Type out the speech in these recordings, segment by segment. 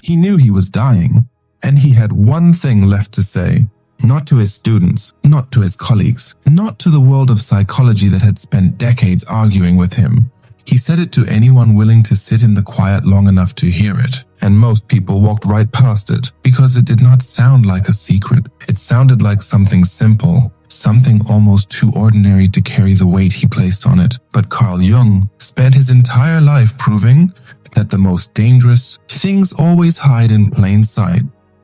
He knew he was dying, and he had one thing left to say. Not to his students, not to his colleagues, not to the world of psychology that had spent decades arguing with him. He said it to anyone willing to sit in the quiet long enough to hear it, and most people walked right past it because it did not sound like a secret. It sounded like something simple, something almost too ordinary to carry the weight he placed on it. But Carl Jung spent his entire life proving that the most dangerous things always hide in plain sight.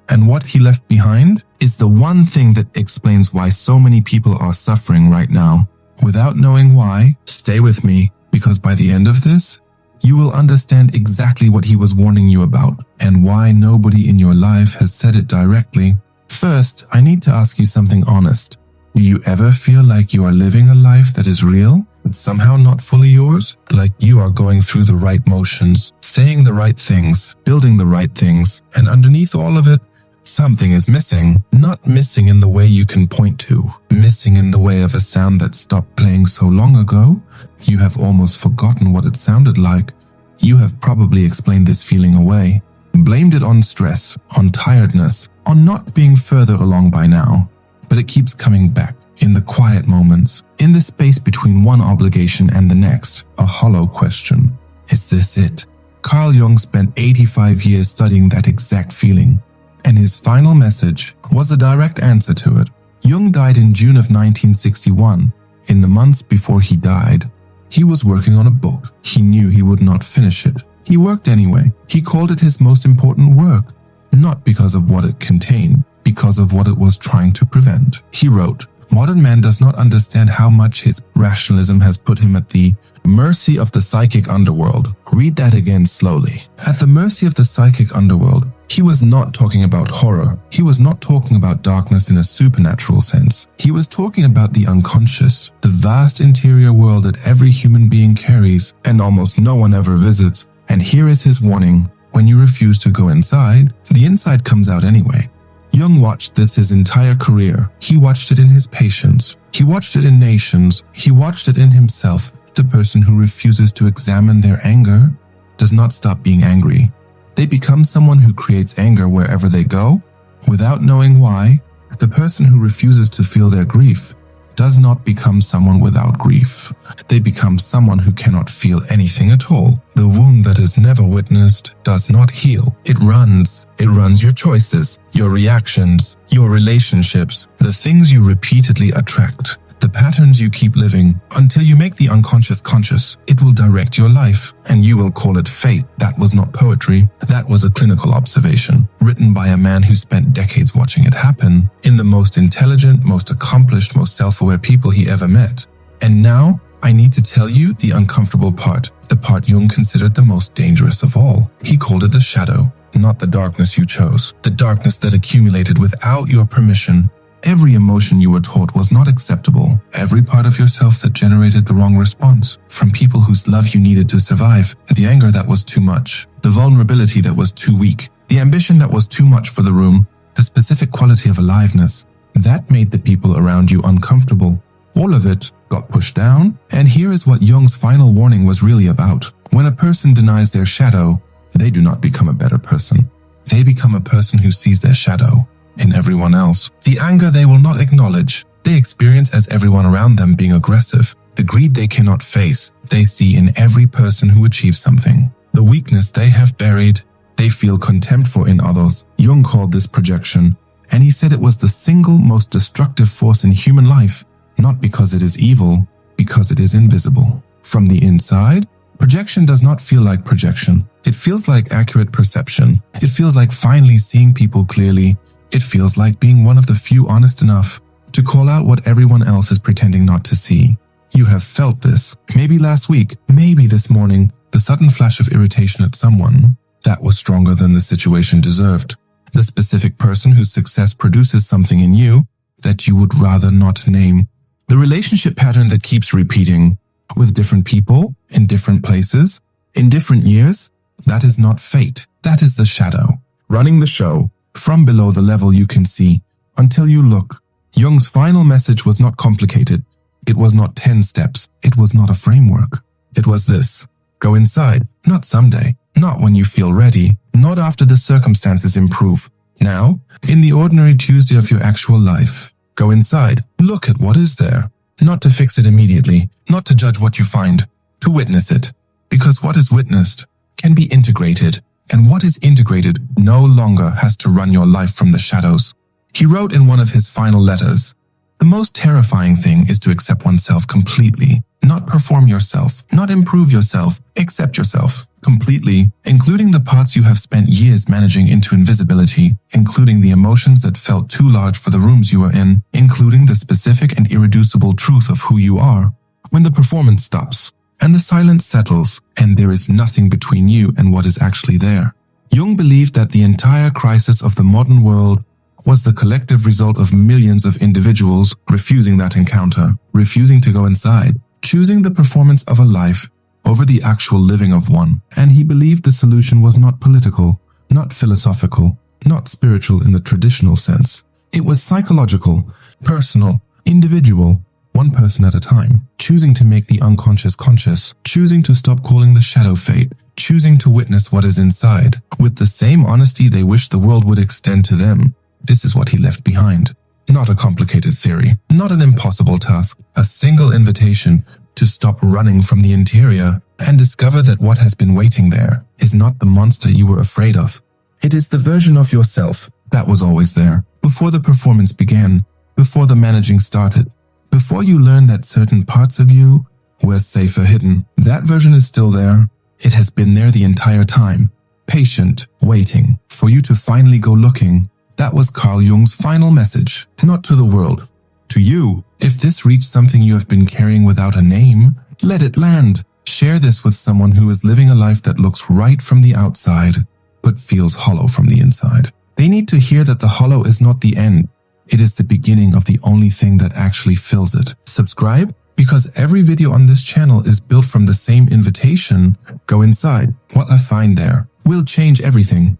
And what he left behind is the one thing that explains why so many people are suffering right now. Without knowing why, stay with me, because by the end of this, you will understand exactly what he was warning you about and why nobody in your life has said it directly. First, I need to ask you something honest. Do you ever feel like you are living a life that is real, but somehow not fully yours? Like you are going through the right motions, saying the right things, building the right things, and underneath all of it, something is missing. Not missing in the way you can point to, missing in the way of a sound that stopped playing so long ago. You have almost forgotten what it sounded like. You have probably explained this feeling away, blamed it on stress, on tiredness, on not being further along by now. But it keeps coming back, in the quiet moments, in the space between one obligation and the next, a hollow question. Is this it? Carl Jung spent 85 years studying that exact feeling, and his final message was a direct answer to it. Jung died in June of 1961. In the months before he died, he was working on a book. He knew he would not finish it. He worked anyway. He called it his most important work, not because of what it contained, because of what it was trying to prevent. He wrote, "Modern man does not understand how much his rationalism has put him at the mercy of the psychic underworld." Read that again slowly. At the mercy of the psychic underworld. He was not talking about horror. He was not talking about darkness in a supernatural sense. He was talking about the unconscious, the vast interior world that every human being carries and almost no one ever visits. And here is his warning. When you refuse to go inside, the inside comes out anyway. Jung watched this his entire career. He watched it in his patients. He watched it in nations. He watched it in himself. The person who refuses to examine their anger does not stop being angry. They become someone who creates anger wherever they go, without knowing why. The person who refuses to feel their grief does not become someone without grief. They become someone who cannot feel anything at all. The wound that is never witnessed does not heal. It runs. It runs your choices, your reactions, your relationships, the things you repeatedly attract, the patterns you keep living until you make the unconscious conscious. It will direct your life, and you will call it fate. That was not poetry. That was a clinical observation, written by a man who spent decades watching it happen in the most intelligent, most accomplished, most self-aware people he ever met. And now, I need to tell you the uncomfortable part, the part Jung considered the most dangerous of all. He called it the shadow, not the darkness you chose, the darkness that accumulated without your permission. Every emotion you were taught was not acceptable. Every part of yourself that generated the wrong response, from people whose love you needed to survive, the anger that was too much, the vulnerability that was too weak, the ambition that was too much for the room, the specific quality of aliveness, that made the people around you uncomfortable. All of it got pushed down, and here is what Jung's final warning was really about. When a person denies their shadow, they do not become a better person. They become a person who sees their shadow in everyone else. The anger they will not acknowledge, they experience as everyone around them being aggressive. The greed they cannot face, they see in every person who achieves something. The weakness they have buried, they feel contempt for in others. Jung called this projection, and he said it was the single most destructive force in human life, not because it is evil, because it is invisible. From the inside, projection does not feel like projection. It feels like accurate perception. It feels like finally seeing people clearly. It feels like being one of the few honest enough to call out what everyone else is pretending not to see. You have felt this. Maybe last week, maybe this morning, the sudden flash of irritation at someone that was stronger than the situation deserved. The specific person whose success produces something in you that you would rather not name. The relationship pattern that keeps repeating with different people, in different places, in different years. That is not fate. That is the shadow, running the show from below the level you can see until you look. Jung's final message was not complicated. It was not 10 steps. It was not a framework. It was this. Go inside, not someday, not when you feel ready, not after the circumstances improve. Now, in the ordinary Tuesday of your actual life, go inside, look at what is there. Not to fix it immediately, not to judge what you find, to witness it. Because what is witnessed can be integrated, and what is integrated no longer has to run your life from the shadows. He wrote in one of his final letters, "The most terrifying thing is to accept oneself completely, not perform yourself, not improve yourself, accept yourself completely, including the parts you have spent years managing into invisibility, including the emotions that felt too large for the rooms you were in, including the specific and irreducible truth of who you are. When the performance stops, and the silence settles, and there is nothing between you and what is actually there." Jung believed that the entire crisis of the modern world was the collective result of millions of individuals refusing that encounter, refusing to go inside, choosing the performance of a life over the actual living of one. And he believed the solution was not political, not philosophical, not spiritual in the traditional sense. It was psychological, personal, individual, one person at a time, choosing to make the unconscious conscious, choosing to stop calling the shadow fate, choosing to witness what is inside, with the same honesty they wish the world would extend to them. This is what he left behind. Not a complicated theory, not an impossible task, a single invitation to stop running from the interior and discover that what has been waiting there is not the monster you were afraid of. It is the version of yourself that was always there, before the performance began, before the managing started, before you learned that certain parts of you were safer hidden. That version is still there. It has been there the entire time, patient, waiting for you to finally go looking. That was Carl Jung's final message, not to the world, to you. If this reached something you have been carrying without a name, let it land. Share this with someone who is living a life that looks right from the outside, but feels hollow from the inside. They need to hear that the hollow is not the end. It is the beginning of the only thing that actually fills it. Subscribe, because every video on this channel is built from the same invitation. Go inside. What I find there will change everything.